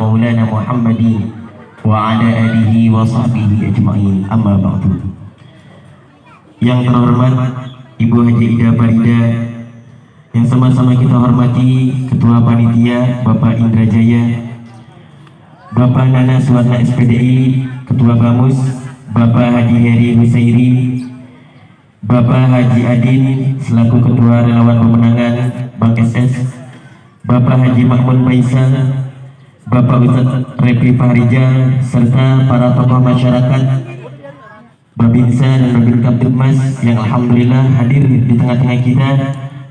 ومولانا محمد وعلى آله وصحبه أجمعين. أما بعد. Yang terhormat Ibu Haji Ida Farida, yang sama-sama kita hormati Ketua Panitia Bapak Indra Jaya, Bapak Nana Suwarna SPDI, Ketua Bamus Bapak Haji Heri Husairi, Bapak Haji Adin selaku Ketua Relawan Pemenangan Bank SS, Bapak Haji Makmun Faisal, Bapak Ustadz Repi Fahrija, serta para tokoh masyarakat Babinsa dan Babin Kaptipmas yang alhamdulillah hadir di tengah-tengah kita,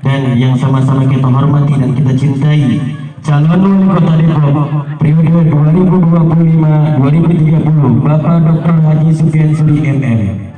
dan yang sama-sama kita hormati dan kita cintai calon wali kota Depok periode 2025-2030 Bapak Dr. Haji Sufyan Suri MM.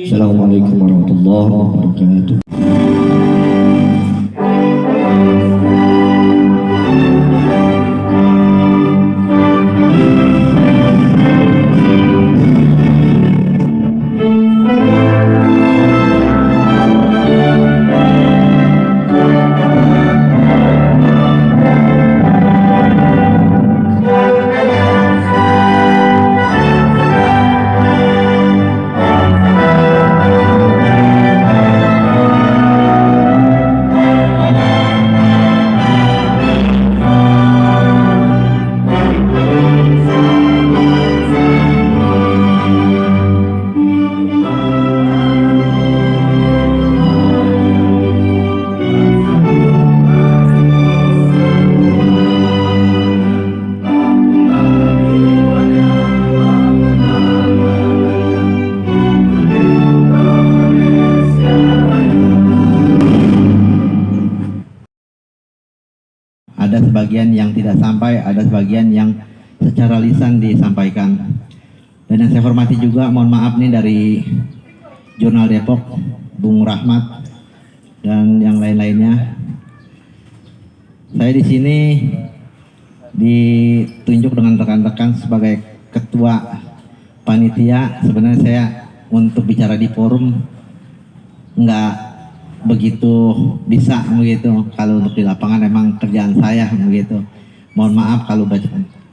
Assalamualaikum warahmatullahi wabarakatuh. Ada sebagian yang tidak sampai, ada sebagian yang secara lisan disampaikan. Dan yang saya hormati juga, mohon maaf nih dari Jurnal Depok, Bung Rahmat dan yang lain-lainnya. Saya di sini ditunjuk dengan rekan-rekan sebagai ketua panitia. Sebenarnya saya untuk bicara di forum nggak begitu bisa begitu. Kalau untuk di lapangan memang kerjaan saya begitu. Mohon maaf kalau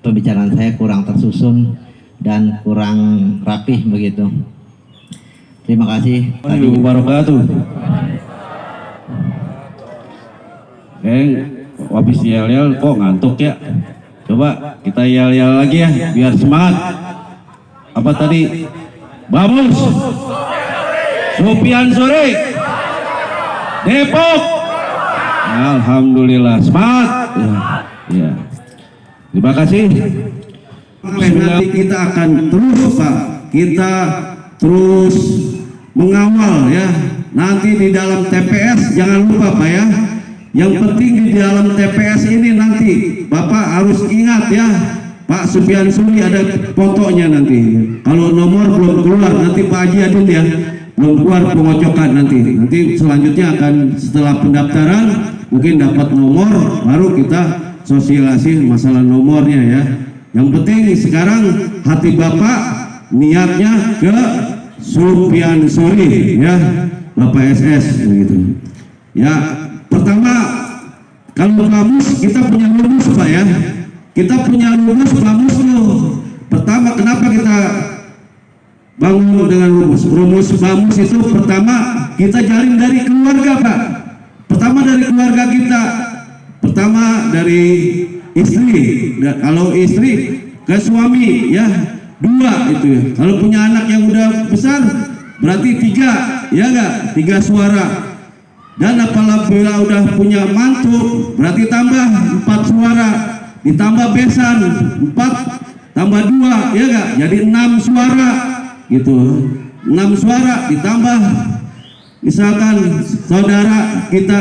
pembicaraan saya kurang tersusun dan kurang rapih begitu. Terima kasih. Assalamualaikum warahmatullahi wabarakatuh. Habis yel-yel kok ngantuk ya? Coba kita yel-yel lagi ya biar semangat. Apa tadi? Bamus Sufyan Suri Depok. Alhamdulillah, semangat. Ya. Terima kasih. Nanti kita akan terus Pak, kita terus mengawal ya. Nanti di dalam TPS jangan lupa Pak ya. Yang penting di dalam TPS ini nanti Bapak harus ingat ya, Pak Sufyan Suri ada fotonya nanti. Kalau nomor belum keluar nanti Pak Haji Adin ya. Belum keluar pengocokan nanti selanjutnya akan setelah pendaftaran mungkin dapat nomor baru kita sosialisasi masalah nomornya ya. Yang penting sekarang hati Bapak niatnya ke Sufyan Suri ya, Bapak SS begitu ya. Pertama Kalau bamus kita punya rumus Pak ya. Kita punya rumus bamus loh. Pertama kenapa kita bangun dengan rumus? Rumus bamus itu pertama kita jalin dari keluarga Pak. Pertama dari keluarga kita. Pertama dari istri. Kalau istri ke suami ya 2 itu ya. Kalau punya anak yang udah besar berarti 3 ya enggak? 3 suara. Dan apabila udah punya mantu berarti tambah 4 suara, ditambah besan 4 tambah 2 ya enggak? Jadi 6 suara gitu. 6 suara ditambah misalkan saudara kita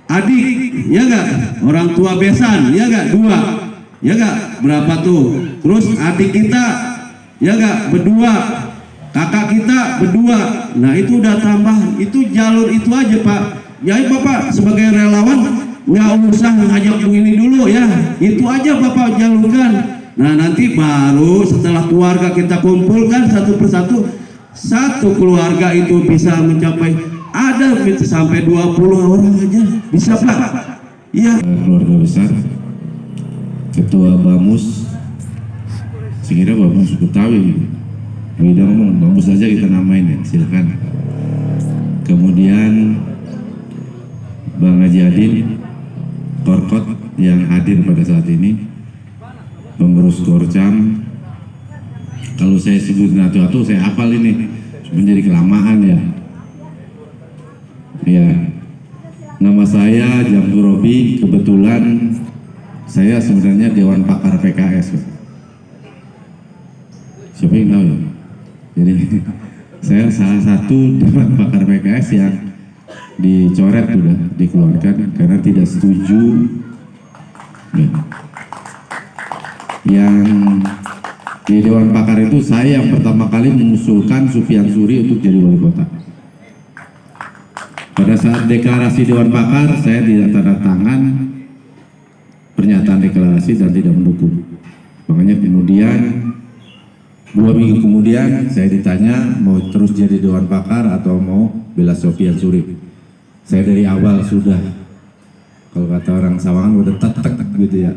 adik ya enggak? Orang tua besan ya enggak? 2 ya enggak? Berapa tuh? Terus adik kita ya enggak? Berdua. Kakak kita berdua. Nah itu udah tambah, itu jalur itu aja Pak. Ya Bapak sebagai relawan nggak usah ngajak begini dulu ya. Itu aja Bapak jalurkan. Nah nanti baru setelah keluarga kita kumpulkan satu persatu, satu keluarga itu bisa mencapai ada sampai 20 orang aja bisa Pak. Iya. Keluarga besar, Ketua Bamus, sekira Bamus Betawi. Udah ngomong, bagus saja kita namain ya, silakan. Kemudian Bang Haji Adin, Korkot yang hadir pada saat ini, pengurus Korcam. Kalau saya sebut atu-atu, saya hafal ini, menjadi kelamaan ya. Ya, nama saya Jambu Robi. Kebetulan saya sebenarnya Dewan Pakar PKS. Siapa yang tahu ya? Jadi saya salah satu Dewan Pakar PKS yang dicoret sudah dikeluarkan karena tidak setuju. Yang di Dewan Pakar itu saya yang pertama kali mengusulkan Sufyan Suri untuk jadi wali kota. Pada saat deklarasi Dewan Pakar saya tidak tanda tangan pernyataan deklarasi dan tidak mendukung. Makanya kemudian 2 minggu kemudian saya ditanya mau terus jadi Dewan Pakar atau mau bela Sufyan Suri. Saya dari awal sudah, kalau kata orang Sawangan udah tetek gitu ya,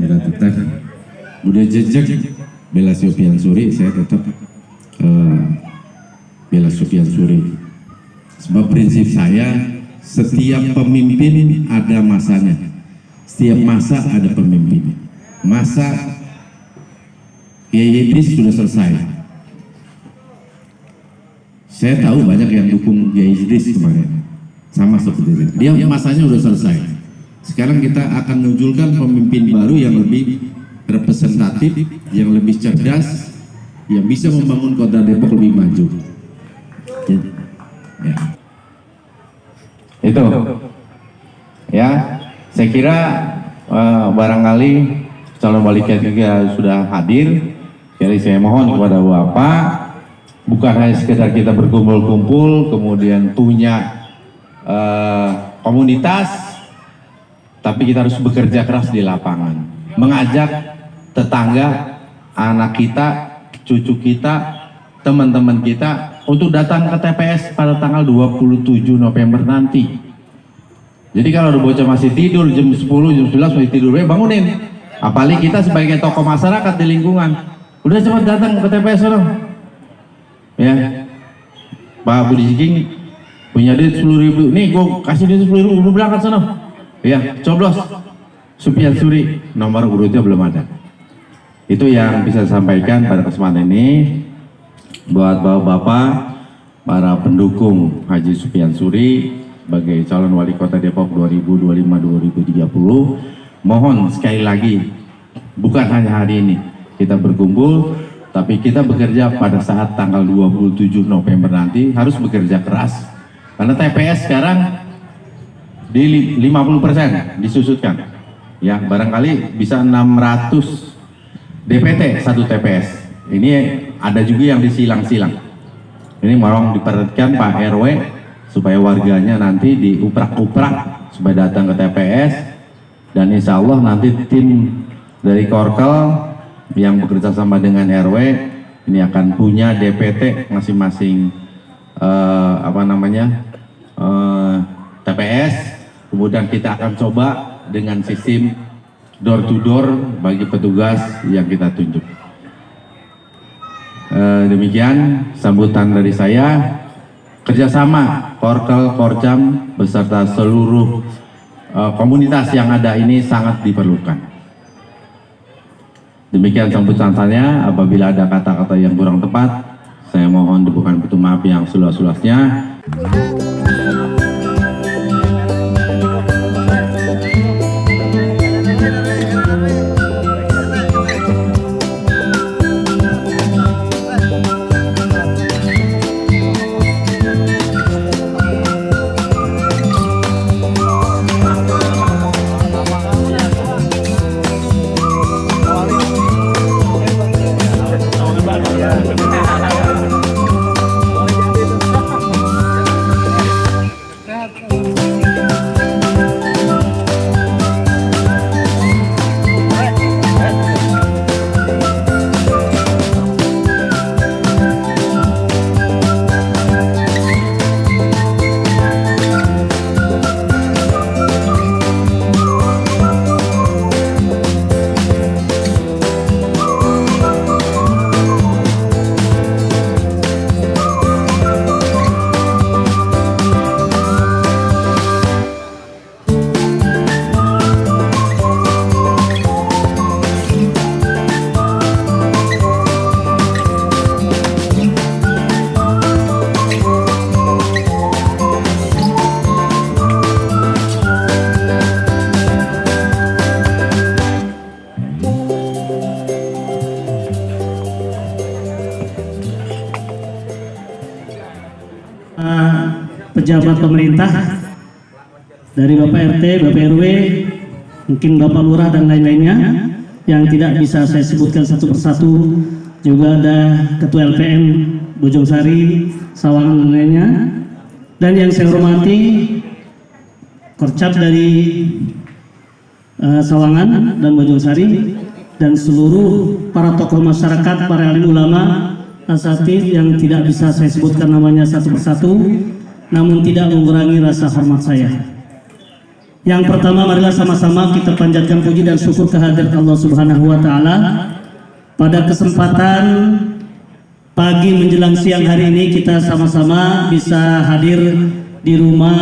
udah tetek, udah jejak bela Sufyan Suri. Saya tetap bela Sufyan Suri. Sebab prinsip saya setiap pemimpin ada masanya, setiap masa ada pemimpin. Masa Kiai Idris sudah selesai. Saya tahu banyak yang dukung Kiai Idris kemarin, sama seperti itu. Dia masanya sudah selesai. Sekarang kita akan munculkan pemimpin baru yang lebih representatif, yang lebih cerdas, yang bisa membangun kota Depok lebih maju. Ya. Itu. Ya, saya kira barangkali calon wali kota sudah hadir. Jadi saya mohon kepada Bapak, bukan hanya sekedar kita berkumpul-kumpul, kemudian punya komunitas, tapi kita harus bekerja keras di lapangan. Mengajak tetangga, anak kita, cucu kita, teman-teman kita untuk datang ke TPS pada tanggal 27 November nanti. Jadi kalau ada bocah masih tidur jam 10, jam 11 masih tidur, bangunin. Apalagi kita sebagai tokoh masyarakat di lingkungan. Udah cepat datang ke TPS dong. Ya. Pak Budi Siking punya duit 10.000. Nih gua kasih duit 10.000, lu berangkat sana. Ya, coblos. Sufyan Suri, nomor urutnya belum ada. Itu yang bisa saya sampaikan pada kesempatan ini buat Bapak-bapak, para pendukung Haji Sufyan Suri sebagai calon wali kota Depok 2025-2030. Mohon sekali lagi, bukan hanya hari ini kita berkumpul, tapi kita bekerja pada saat tanggal 27 November nanti harus bekerja keras. Karena TPS sekarang di 50% disusutkan. Ya, barangkali bisa 600 DPT satu TPS. Ini ada juga yang disilang-silang. Ini mohon diperhatikan Pak RW supaya warganya nanti diuprak-uprak supaya datang ke TPS, dan insya Allah nanti tim dari Korkel yang bekerja sama dengan RW ini akan punya DPT masing-masing TPS, Kemudian kita akan coba dengan sistem door to door bagi petugas yang kita tunjuk. Demikian sambutan dari saya. Kerjasama Korkel, Korcam beserta seluruh komunitas yang ada ini sangat diperlukan. Demikian sambutan saya. Apabila ada kata-kata yang kurang tepat, saya mohon dibukakan pintu maaf yang seluas-luasnya. Pejabat pemerintah dari Bapak RT, Bapak RW, mungkin Bapak Lurah dan lain-lainnya yang tidak bisa saya sebutkan satu persatu, juga ada Ketua LPM Bojong Sari, Sawangan dan lainnya, dan yang saya hormati Korcap dari Sawangan dan Bojong Sari, dan seluruh para tokoh masyarakat, para alim ulama, asatidz yang tidak bisa saya sebutkan namanya satu persatu, namun tidak mengurangi rasa hormat saya. Yang pertama, marilah sama-sama kita panjatkan puji dan syukur kehadirat Allah Subhanahu wa taala pada kesempatan pagi menjelang siang hari ini kita sama-sama bisa hadir di rumah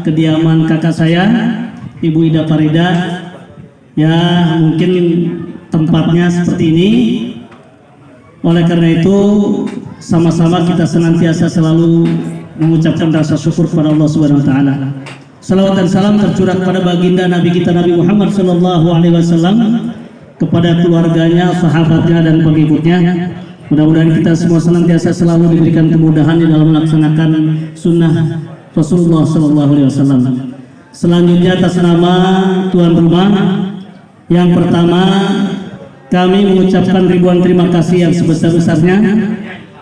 kediaman kakak saya, Ibu Ida Farida. Ya, mungkin tempatnya seperti ini. Oleh karena itu, sama-sama kita senantiasa selalu mengucapkan rasa syukur kepada Allah Subhanahu wa taala. Salawat dan salam tercurah kepada baginda Nabi kita Nabi Muhammad sallallahu alaihi wasallam, kepada keluarganya, sahabatnya dan pengikutnya. Mudah-mudahan kita semua senantiasa selalu diberikan kemudahan di dalam melaksanakan sunnah Rasulullah sallallahu alaihi wasallam. Selanjutnya atas nama tuan rumah, yang pertama kami mengucapkan ribuan terima kasih yang sebesar-besarnya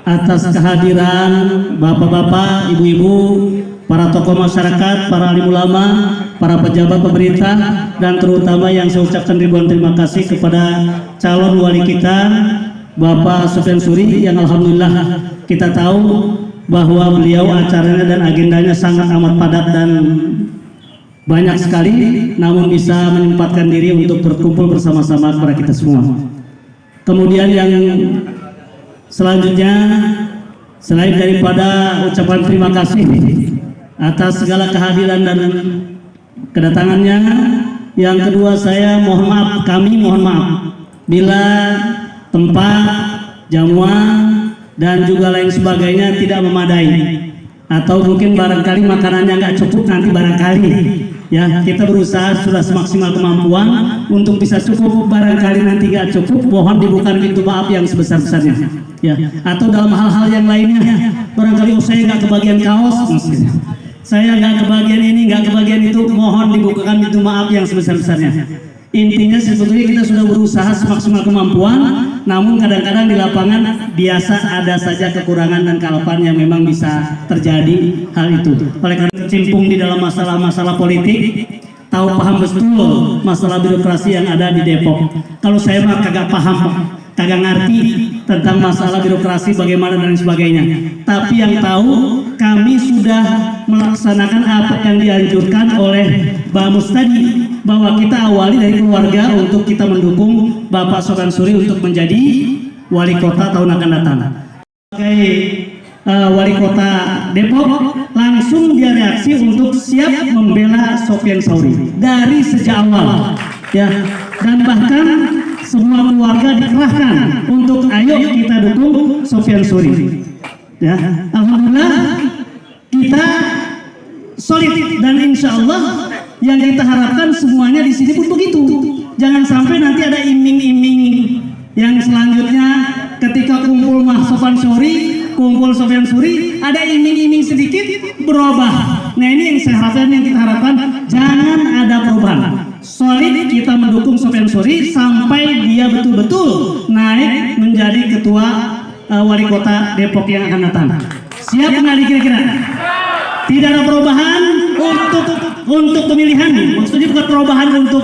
atas kehadiran bapak-bapak, ibu-ibu, para tokoh masyarakat, para alim ulama, para pejabat pemerintah, dan terutama yang saya ucapkan ribuan terima kasih kepada calon wali kita, Bapak Sufyan Suri, yang alhamdulillah kita tahu bahwa beliau acaranya dan agendanya sangat amat padat dan banyak sekali, namun bisa menyempatkan diri untuk berkumpul bersama-sama kepada kita semua. Kemudian yang selanjutnya, selain daripada ucapan terima kasih atas segala kehadiran dan kedatangannya, yang kedua saya mohon maaf, kami mohon maaf bila tempat, jamuan dan juga lain sebagainya tidak memadai, atau mungkin barangkali makanannya nggak cukup, nanti barangkali ya kita berusaha sudah semaksimal kemampuan untuk bisa cukup, barangkali nanti nggak cukup, mohon dibuka pintu maaf yang sebesar-besarnya ya. Atau dalam hal-hal yang lainnya, barangkali saya nggak kebagian kaos, saya nggak kebagian ini, nggak kebagian itu, mohon dibukakan pintu maaf yang sebesar-besarnya. Intinya sebetulnya kita sudah berusaha semaksimal kemampuan, namun kadang-kadang di lapangan biasa ada saja kekurangan dan kalapan yang memang bisa terjadi hal itu. Oleh karena tercimpung di dalam masalah-masalah politik, tahu paham betul masalah birokrasi yang ada di Depok. Kalau saya mah kagak paham, kagak ngerti tentang masalah birokrasi bagaimana dan sebagainya. Tapi yang tahu kami sudah melaksanakan apa yang dianjurkan oleh Bamus tadi, bahwa kita awali dari keluarga untuk kita mendukung Bapak Sofyan Suri untuk menjadi wali kota tahun akan datang. Sebagai wali kota Depok, langsung dia reaksi untuk siap membela Sofyan Suri dari sejak awal, ya, dan bahkan semua keluarga dikerahkan untuk ayo kita dukung Sofyan Suri. Ya, alhamdulillah kita solid dan insya Allah yang kita harapkan semuanya di sini pun begitu. Jangan sampai nanti ada iming-iming yang selanjutnya ketika kumpul Sofyan Suri ada iming-iming sedikit berubah. Nah ini yang saya harapkan, yang kita harapkan jangan ada perubahan. Solid kita mendukung Sofyan Suri sampai dia betul-betul naik menjadi ketua wali kota Depok yang akan datang. Siap nggak kira-kira? Tidak ada perubahan untuk pemilihan nih. Maksudnya bukan perubahan untuk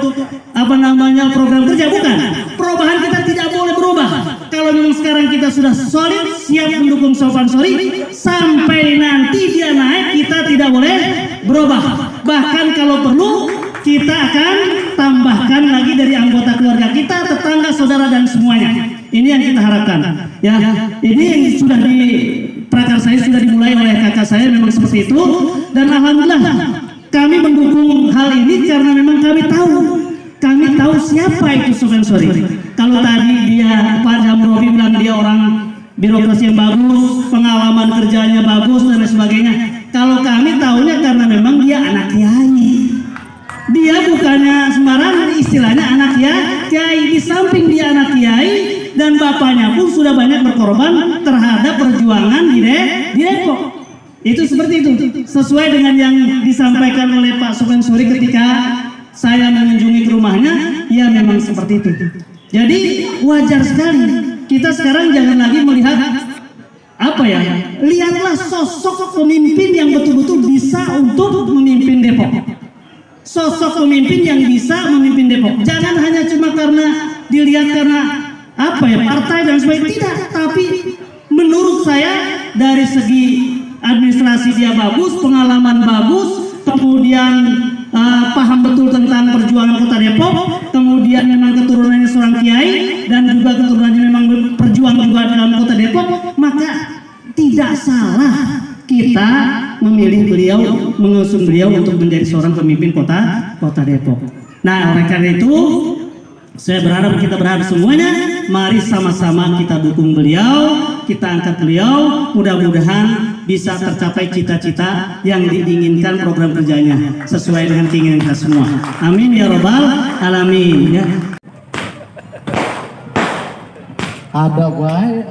program kerja, bukan. Perubahan kita tidak boleh berubah. Kalau memang sekarang kita sudah solid, siap mendukung Sofyan Suri sampai nanti dia naik, kita tidak boleh berubah. Bahkan kalau perlu kita akan tambahkan lagi dari anggota keluarga kita, tetangga, saudara dan semuanya. Ini yang kita harapkan. Ya, ini yang sudah di prakarsa sudah dimulai oleh kakak saya, memang seperti itu. Dan alhamdulillah kami mendukung hal ini karena memang kami tahu siapa itu Sofyan Suri. Kalau tadi Pak Jamrofi bilang dia orang birokrasi yang bagus, pengalaman kerjanya bagus dan lain sebagainya. Kalau kami tahunya karena memang dia anak kiai. Dia bukannya sembarangan, istilahnya anak kiai. Di samping dia anak kiai dan bapaknya pun sudah banyak berkorban terhadap perjuangan di Depok. Itu seperti itu, sesuai dengan yang disampaikan oleh Pak Sofyan Suri ketika saya mengunjungi ke rumahnya. Ya memang seperti itu. Jadi wajar sekali kita sekarang jangan lagi melihat lihatlah sosok pemimpin yang betul-betul bisa untuk memimpin Depok. Sosok pemimpin yang bisa memimpin Depok. Jangan hanya cuma karena dilihat karena partai dan sebagainya, tidak. Tapi menurut saya dari segi administrasi dia bagus, pengalaman bagus, kemudian paham betul tentang perjuangan kota Depok, kemudian memang keturunannya seorang kiai dan juga keturunannya memang berjuang juga dalam kota Depok, maka tidak salah kita memilih beliau, mengusung beliau untuk menjadi seorang pemimpin kota Depok. Nah, oleh karena itu saya berharap, kita berharap semuanya, mari sama-sama kita dukung beliau, kita angkat beliau, mudah-mudahan bisa tercapai cita-cita yang diinginkan program kerjanya sesuai dengan keinginan kita semua. Amin ya robbal alamin. Ya. Ada baik.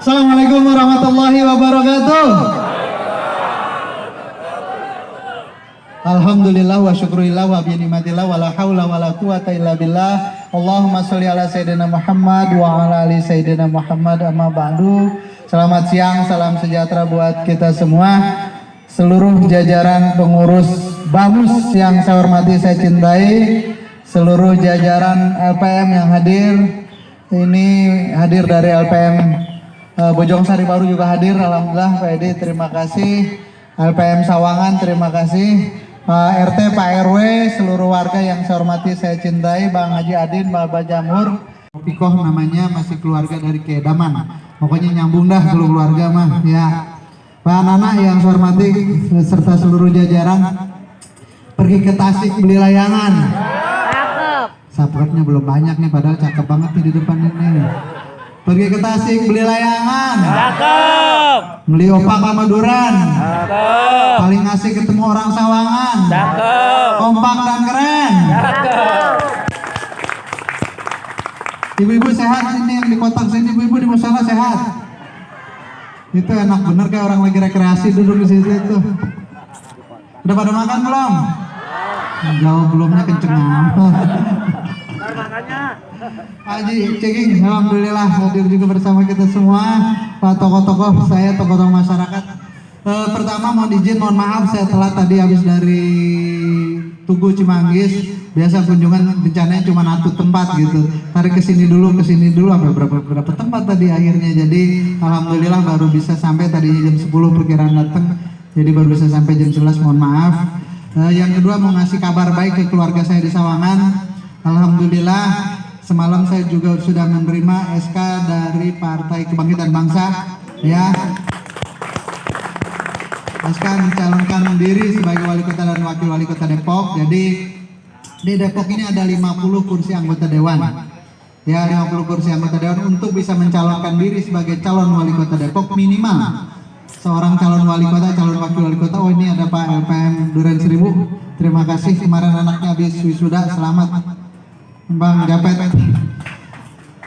Assalamualaikum warahmatullahi wabarakatuh. Alhamdulillah wa syukurillah wa bi'nimatillah wa la hawla wa la quwata illa billah. Allahumma sholli ala sayyidina Muhammad wa ala ali sayyidina Muhammad, amma ba'du. Selamat siang, salam sejahtera buat kita semua. Seluruh jajaran pengurus Bamus yang saya hormati, saya cintai, seluruh jajaran LPM yang hadir. Ini hadir dari LPM Bojong Sari Baru juga hadir, alhamdulillah. Pak Edi terima kasih, LPM Sawangan terima kasih, Pak RT, Pak RW, seluruh warga yang saya hormati, saya cintai, Bang Haji Adin, Bapak Jamur, Pikoh namanya, masih keluarga dari Kedaman. Pokoknya nyambung dah seluruh keluarga mah ya. Pak Nana yang saya hormati serta seluruh jajaran, pergi ke Tasik beli layangan. Subscribe-nya belum banyak nih, padahal cakep banget nih di depan ini. Pergi ke Tasik beli layangan. Cakep. Beli opak sama duran. Cakep. Paling asik ketemu orang Sawangan. Cakep. Kompak dan keren. Cakep. Ibu-ibu sehat sini yang di kotak sini, ibu-ibu di musola sehat. Itu enak bener kayak orang lagi rekreasi duduk di situ itu. Udah pada makan belum? Jawab belumnya kenceng amat. Haji Ceging, alhamdulillah hadir juga bersama kita semua. Pak tokoh-tokoh saya, tokoh-tokoh masyarakat. Pertama mohon izin, mohon maaf saya telat tadi habis dari Tugu Cimanggis biasa kunjungan bencananya cuma satu tempat gitu. Tarik ke sini dulu, sampai berapa tempat tadi akhirnya. Jadi alhamdulillah baru bisa sampai tadi jam 10 perkiraan datang. Jadi baru bisa sampai jam 11, mohon maaf. Yang kedua mau ngasih kabar baik ke keluarga saya di Sawangan. Alhamdulillah semalam saya juga sudah menerima SK dari Partai Kebangkitan Bangsa ya. SK mencalonkan diri sebagai wali kota dan wakil wali kota Depok. Jadi di Depok ini ada 50 kursi anggota dewan. Ya, 50 kursi anggota dewan. Untuk bisa mencalonkan diri sebagai calon wali kota Depok minimal seorang calon wali kota, calon wakil wali kota. Oh, ini ada Pak LPM Duren Seribu. Terima kasih, kemarin anaknya habis wisuda, selamat Bang Japet.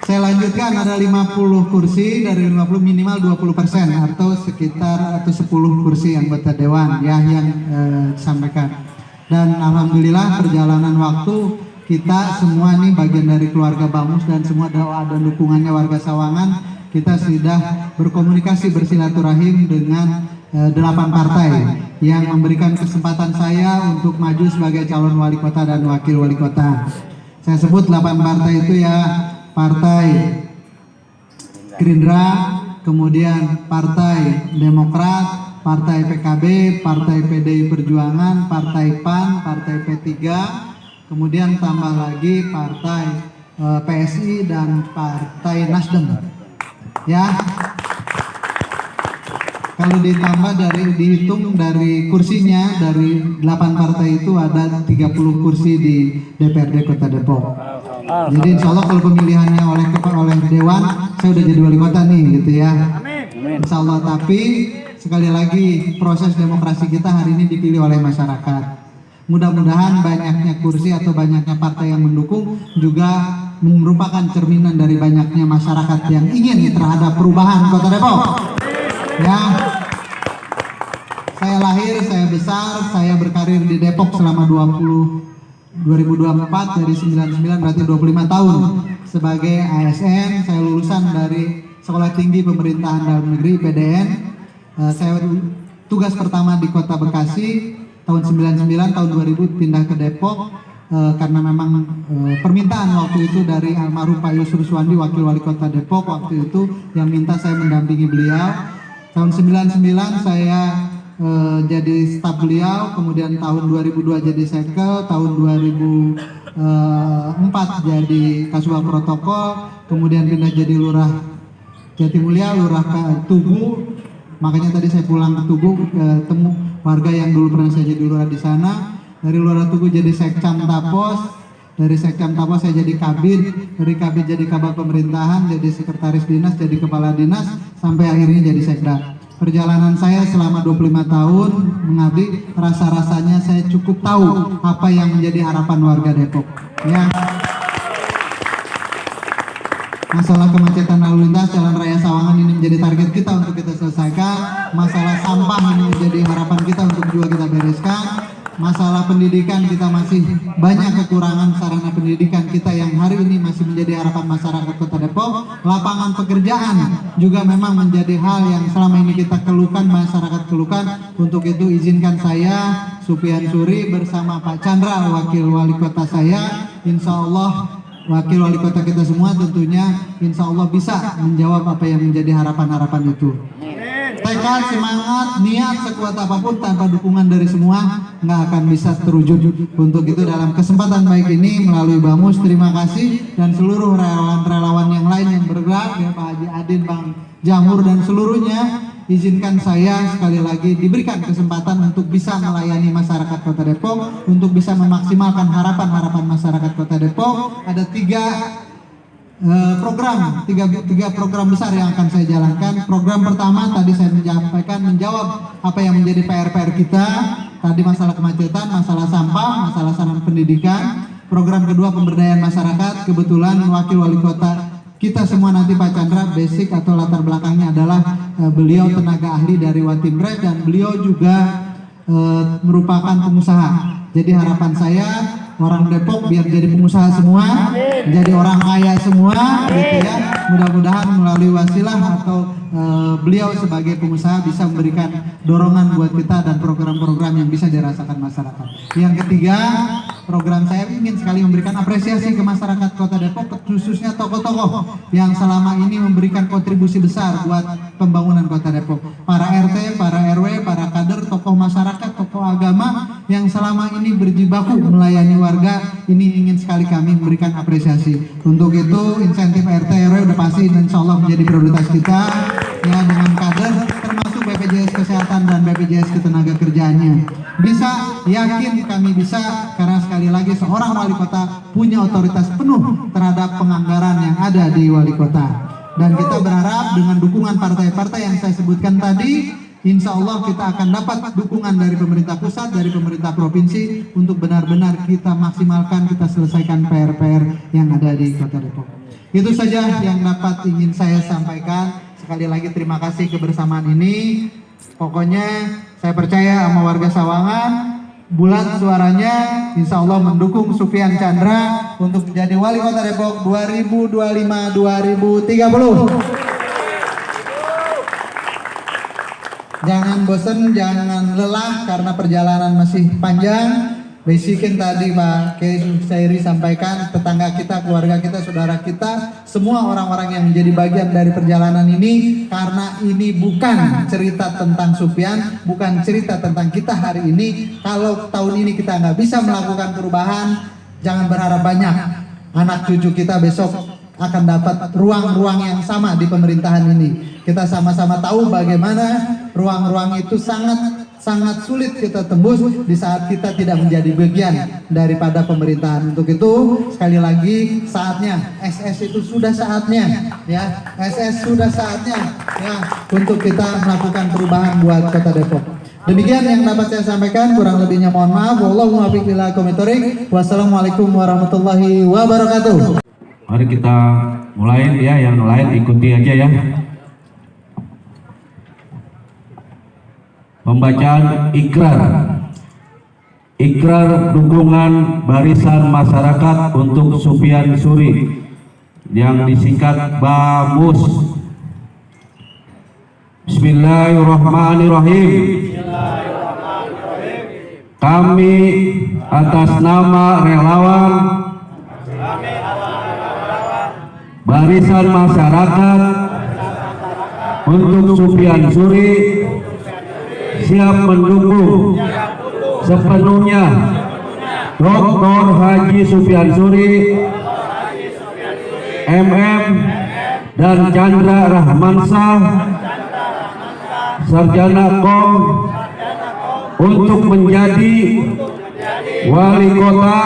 Saya lanjutkan, ada 50 kursi, dari 50 minimal 20% atau sekitar 10 kursi anggota dewan ya yang disampaikan. Dan alhamdulillah perjalanan waktu kita semua nih bagian dari keluarga Bamus dan semua doa dan dukungannya warga Sawangan, kita sudah berkomunikasi bersilaturahim dengan 8 partai yang memberikan kesempatan saya untuk maju sebagai calon wali kota dan wakil wali kota. Saya sebut 8 partai itu ya, Partai Gerindra, kemudian Partai Demokrat, Partai PKB, Partai PDI Perjuangan, Partai PAN, Partai P3, kemudian tambah lagi Partai PSI dan Partai Nasdem. Ya, kalau ditambah dihitung dari kursinya, dari 8 partai itu ada 30 kursi di DPRD Kota Depok. Jadi insya Allah kalau pemilihannya oleh Dewan, saya udah jadi wali kota nih gitu ya. Insya Allah. Tapi sekali lagi proses demokrasi kita hari ini dipilih oleh masyarakat. Mudah-mudahan banyaknya kursi atau banyaknya partai yang mendukung juga merupakan cerminan dari banyaknya masyarakat yang ingin terhadap perubahan Kota Depok. Ya, saya lahir, saya besar, saya berkarir di Depok selama 2024 dari 99 berarti 25 tahun sebagai ASN. Saya lulusan dari Sekolah Tinggi Pemerintahan Dalam Negeri PDN. Saya tugas pertama di Kota Bekasi tahun 99, tahun 2000 pindah ke Depok karena memang permintaan waktu itu dari almarhum Pak Yusuf Suwandi, wakil wali kota Depok waktu itu, yang minta saya mendampingi beliau. Tahun 99 saya jadi staf beliau, kemudian tahun 2002 jadi sekel, tahun 2004 jadi Kasubag Protokol, kemudian pindah jadi lurah Jatimulya, lurah ke Tugu. Makanya tadi saya pulang ke Tugu ketemu warga yang dulu pernah saya jadi lurah di sana. Dari lurah Tugu jadi Sekcam Tapos, dari Sekcam Tapos saya jadi Kabid, dari Kabid jadi Kabag Pemerintahan, jadi Sekretaris Dinas, jadi Kepala Dinas, sampai akhirnya jadi Sekda. Perjalanan saya selama 25 tahun mengabdi, rasa-rasanya saya cukup tahu apa yang menjadi harapan warga Depok. Ya. Masalah kemacetan lalu lintas Jalan Raya Sawangan ini menjadi target kita untuk kita selesaikan. Masalah sampah ini menjadi harapan kita untuk juga kita bereskan. Masalah pendidikan, kita masih banyak kekurangan sarana pendidikan kita yang hari ini masih menjadi harapan masyarakat Kota Depok. Lapangan pekerjaan juga memang menjadi hal yang selama ini kita keluhkan, masyarakat keluhkan. Untuk itu izinkan saya, Supian Suri, bersama Pak Chandra, wakil wali kota saya, insya Allah wakil wali kota kita semua tentunya insya Allah bisa menjawab apa yang menjadi harapan-harapan itu. Tekad, semangat, niat sekuat apapun tanpa dukungan dari semua nggak akan bisa terwujud. Untuk itu dalam kesempatan baik ini melalui Bamus, terima kasih, dan seluruh relawan-relawan yang lain yang bergerak, ya Pak Haji Adin, Bang Jamur dan seluruhnya, izinkan saya sekali lagi diberikan kesempatan untuk bisa melayani masyarakat Kota Depok, untuk bisa memaksimalkan harapan-harapan masyarakat Kota Depok. Ada tiga program besar yang akan saya jalankan. Program pertama tadi saya menyampaikan menjawab apa yang menjadi PR-PR kita, tadi masalah kemacetan, masalah sampah, masalah sarana pendidikan. Program kedua pemberdayaan masyarakat. Kebetulan wakil wali kota kita semua nanti Pak Chandra, basic atau latar belakangnya adalah beliau tenaga ahli dari Watimres dan beliau juga merupakan pengusaha. Jadi harapan saya orang Depok biar jadi pengusaha semua, jadi orang kaya semua, gitu ya. Mudah-mudahan melalui wasilah atau beliau sebagai pengusaha bisa memberikan dorongan buat kita dan program-program yang bisa dirasakan masyarakat. Yang ketiga, program saya ingin sekali memberikan apresiasi ke masyarakat Kota Depok, khususnya tokoh-tokoh yang selama ini memberikan kontribusi besar buat pembangunan Kota Depok. Para RT, para RW, para kader, tokoh masyarakat, tokoh agama yang selama ini berjibaku melayani warga, ini ingin sekali kami memberikan apresiasi. Untuk itu insentif RT RW udah pasti insya Allah menjadi prioritas kita, ya, dengan kader termasuk BPJS Kesehatan dan BPJS Ketenagakerjaannya. Bisa, yakin kami bisa, karena sekali lagi seorang wali kota punya otoritas penuh terhadap penganggaran yang ada di wali kota. Dan kita berharap dengan dukungan partai-partai yang saya sebutkan tadi, insya Allah kita akan dapat dukungan dari pemerintah pusat, dari pemerintah provinsi untuk benar-benar kita maksimalkan, kita selesaikan PR-PR yang ada di Kota Depok. Itu saja yang dapat ingin saya sampaikan. Sekali lagi terima kasih kebersamaan ini. Pokoknya saya percaya sama warga Sawangan, bulat suaranya, insya Allah mendukung Sufian Chandra untuk menjadi wali kota Depok 2025-2030. Jangan bosan, jangan lelah karena perjalanan masih panjang. Basikin tadi Pak Kiai Sairi sampaikan, tetangga kita, keluarga kita, saudara kita, semua orang-orang yang menjadi bagian dari perjalanan ini, karena ini bukan cerita tentang Sufyan, bukan cerita tentang kita hari ini. Kalau tahun ini kita nggak bisa melakukan perubahan, jangan berharap banyak. Anak cucu kita besok akan dapat ruang-ruang yang sama di pemerintahan ini. Kita sama-sama tahu bagaimana ruang-ruang itu sangat sulit kita tembus di saat kita tidak menjadi bagian daripada pemerintahan. Untuk itu sekali lagi saatnya, SS itu sudah saatnya, ya, SS sudah saatnya, ya, untuk kita melakukan perubahan buat Kota Depok. Demikian yang dapat saya sampaikan, kurang lebihnya mohon maaf. Wallahu muwaffiq ila aqwamit thoriq. Wassalamualaikum warahmatullahi wabarakatuh. Mari kita mulai ya, yang lain ikuti aja ya. Pembacaan ikrar dukungan barisan masyarakat untuk Sufyan Suri yang disingkat BAMUS. Bismillahirrahmanirrahim. Kami atas nama relawan barisan masyarakat untuk Sufyan Suri siap mendukung sepenuhnya Dr. Haji Sufyan Suri, MM dan Chandra Rahmansah, Sarjana Kom, untuk menjadi wali kota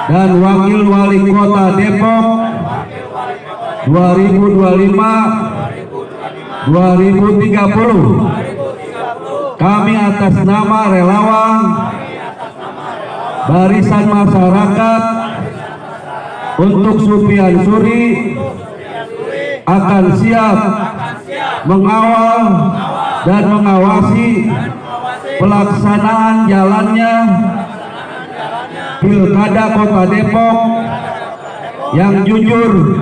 dan wakil wali kota Depok 2025-2030. Kami atas nama relawan barisan masyarakat untuk Sufyan Suri akan siap mengawal dan mengawasi pelaksanaan jalannya Pilkada Kota Depok yang jujur,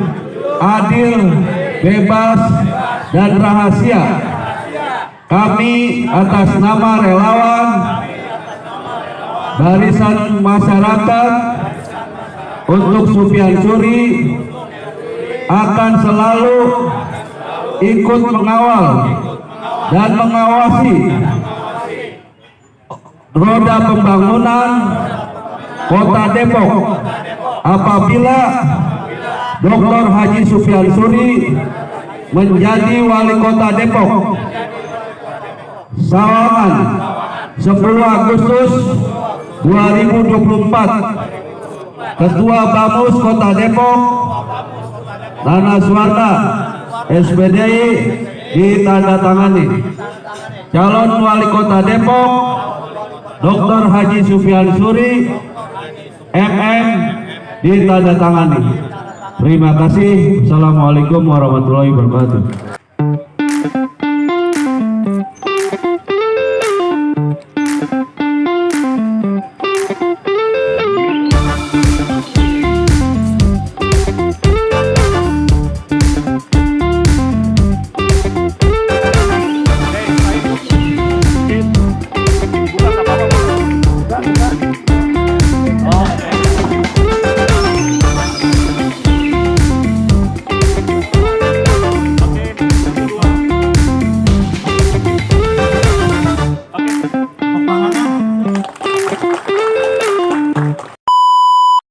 adil, bebas, dan rahasia. Kami atas nama relawan barisan masyarakat untuk Sufyan Suri akan selalu ikut mengawal dan mengawasi roda pembangunan Kota Depok apabila Dr. Haji Sufyan Suri menjadi wali kota Depok. Sawangan 10 Agustus 2024. Ketua BAMUS Kota Depok Nana Suwarta SPDI ditandatangani. Calon wali kota Depok Dr. Haji Sufyan Suri MM ditandatangani. Terima kasih. Assalamualaikum warahmatullahi wabarakatuh.